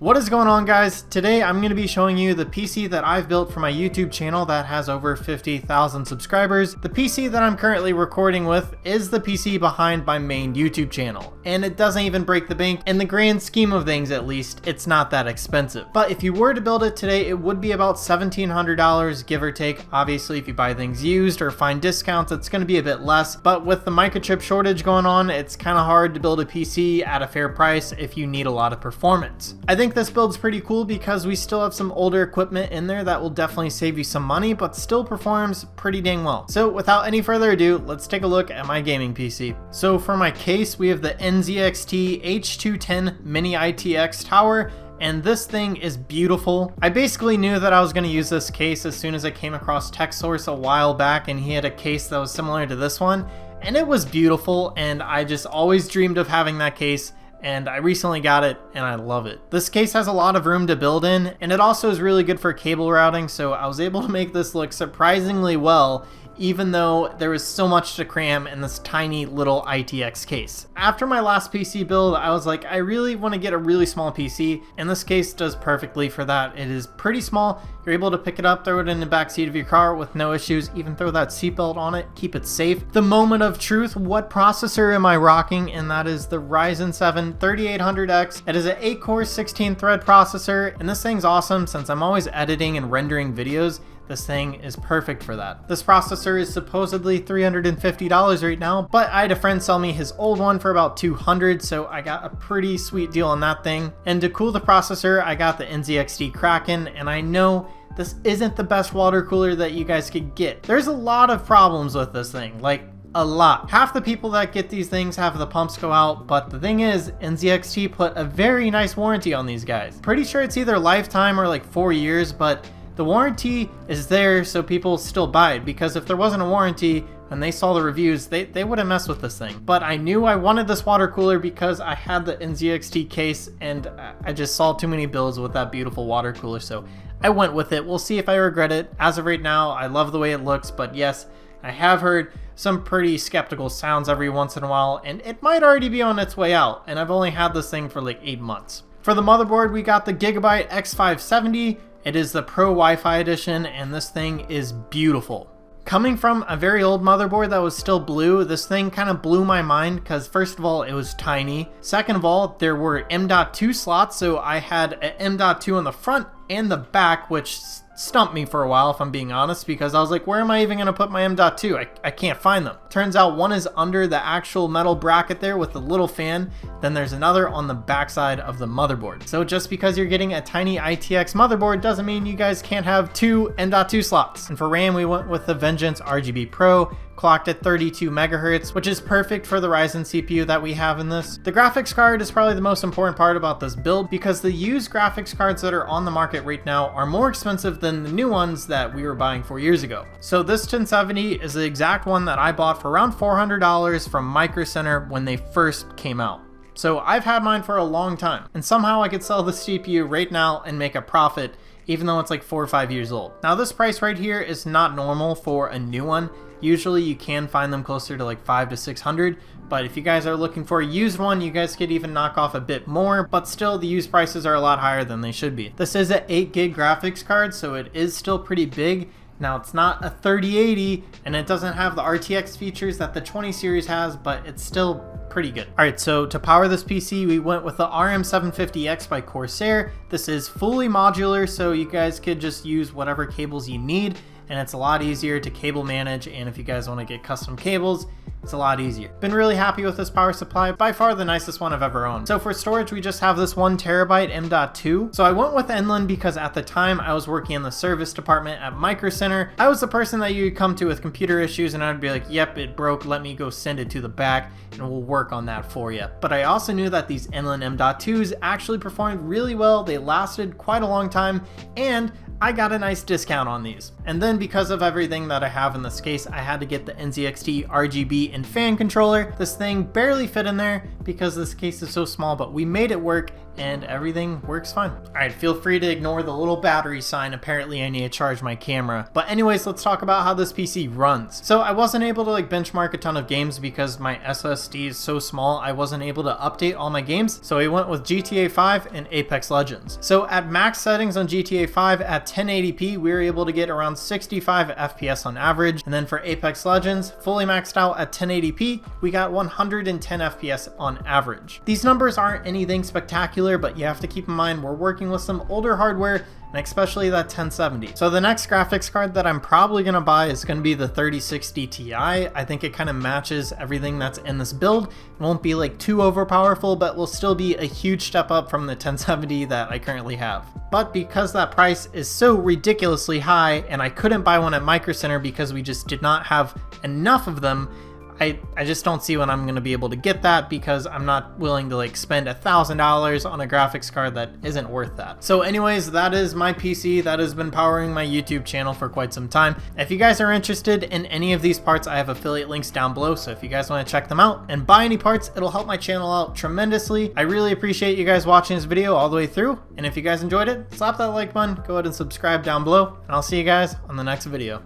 What is going on, guys? Today I'm going to be showing you the PC that I've built for my YouTube channel that has over 50,000 subscribers. The PC that I'm currently recording with is the PC behind my main YouTube channel, and it doesn't even break the bank. In the grand scheme of things, at least, it's not that expensive. But if you were to build it today, it would be about $1,700, give or take. Obviously, if you buy things used or find discounts, it's going to be a bit less. But with the microchip shortage going on, it's kind of hard to build a PC at a fair price if you need a lot of performance. I think this build's pretty cool because we still have some older equipment in there that will definitely save you some money, but still performs pretty dang well. So without any further ado, let's take a look at my gaming PC. So for my case, we have the NZXT H210 Mini ITX Tower, and this thing is beautiful. I basically knew that I was going to use this case as soon as I came across TechSource a while back, and he had a case that was similar to this one, and it was beautiful, and I just always dreamed of having that case. And I recently got it and I love it. This case has a lot of room to build in, and it also is really good for cable routing, so I was able to make this look surprisingly well, even though there was so much to cram in this tiny little ITX case. After my last PC build, I was like, I really want to get a really small PC, and this case does perfectly for that. It is pretty small. You're able to pick it up, throw it in the backseat of your car with no issues, even throw that seatbelt on it, keep it safe. The moment of truth, what processor am I rocking? And that is the Ryzen 7 3800X. It is an 8-core 16-thread processor, and this thing's awesome since I'm always editing and rendering videos. This thing is perfect for that. This processor is supposedly $350 right now, but I had a friend sell me his old one for about $200, so I got a pretty sweet deal on that thing. And to cool the processor, I got the NZXT Kraken, and I know this isn't the best water cooler that you guys could get. There's a lot of problems with this thing, like a lot. Half the people that get these things have the pumps go out, but the thing is, NZXT put a very nice warranty on these guys. Pretty sure it's either lifetime or like 4 years, but the warranty is there so people still buy it, because if there wasn't a warranty, when they saw the reviews, they wouldn't mess with this thing. But I knew I wanted this water cooler because I had the NZXT case and I just saw too many builds with that beautiful water cooler, so I went with it. We'll see if I regret it. As of right now, I love the way it looks, but yes, I have heard some pretty skeptical sounds every once in a while, and it might already be on its way out, and I've only had this thing for like 8 months. For the motherboard, we got the Gigabyte X570. It is the Pro Wi-Fi edition, and this thing is beautiful. Coming from a very old motherboard that was still blue, this thing kind of blew my mind because first of all, it was tiny. Second of all, there were M.2 slots, so I had an M.2 on the front and the back, which stumped me for a while, if I'm being honest, because I was like, where am I even going to put my M.2? I can't find them. Turns out one is under the actual metal bracket there with the little fan. Then there's another on the backside of the motherboard. So just because you're getting a tiny ITX motherboard doesn't mean you guys can't have 2 M.2 slots. And for RAM, we went with the Vengeance RGB Pro, clocked at 32 megahertz, which is perfect for the Ryzen CPU that we have in this. The graphics card is probably the most important part about this build, because the used graphics cards that are on the market right now are more expensive than the new ones that we were buying 4 years ago. So this 1070 is the exact one that I bought for around $400 from Micro Center when they first came out. So I've had mine for a long time, and somehow I could sell the CPU right now and make a profit, even though it's like 4 or 5 years old. Now this price right here is not normal for a new one. Usually you can find them closer to like $500 to $600, but if you guys are looking for a used one, you guys could even knock off a bit more, but still the used prices are a lot higher than they should be. This is an 8 gig graphics card, so it is still pretty big. Now it's not a 3080 and it doesn't have the RTX features that the 20 series has, but it's still pretty good. Alright, so to power this PC, we went with the RM750X by Corsair. This is fully modular, so you guys could just use whatever cables you need, and it's a lot easier to cable manage, and if you guys want to get custom cables, it's a lot easier. Been really happy with this power supply, by far the nicest one I've ever owned. So for storage, we just have this 1 terabyte M.2. So I went with Enlin because at the time I was working in the service department at Micro Center. I was the person that you would come to with computer issues, and I'd be like, yep, it broke, let me go send it to the back and we'll work on that for you. But I also knew that these Enlin M.2s actually performed really well. They lasted quite a long time, and I got a nice discount on these. And then because of everything that I have in this case, I had to get the NZXT RGB and fan controller. This thing barely fit in there because this case is so small, but we made it work and everything works fine. Alright, feel free to ignore the little battery sign. Apparently I need to charge my camera. But anyways, let's talk about how this PC runs. So I wasn't able to like benchmark a ton of games because my SSD is so small, I wasn't able to update all my games. So we went with GTA 5 and Apex Legends. So at max settings on GTA 5 at 1080p, we were able to get around 65 FPS on average. And then for Apex Legends, fully maxed out at 1080p, we got 110 FPS on average. These numbers aren't anything spectacular, but you have to keep in mind we're working with some older hardware, and especially that 1070. So the next graphics card that I'm probably gonna buy is gonna be the 3060 Ti. I think it kind of matches everything that's in this build. It won't be like too overpowerful, but will still be a huge step up from the 1070 that I currently have. But because that price is so ridiculously high, and I couldn't buy one at Micro Center because we just did not have enough of them, I just don't see when I'm going to be able to get that, because I'm not willing to like spend $1,000 on a graphics card that isn't worth that. So anyways, that is my PC that has been powering my YouTube channel for quite some time. If you guys are interested in any of these parts, I have affiliate links down below, so if you guys want to check them out and buy any parts, it'll help my channel out tremendously. I really appreciate you guys watching this video all the way through, and if you guys enjoyed it, slap that like button, go ahead and subscribe down below, and I'll see you guys on the next video.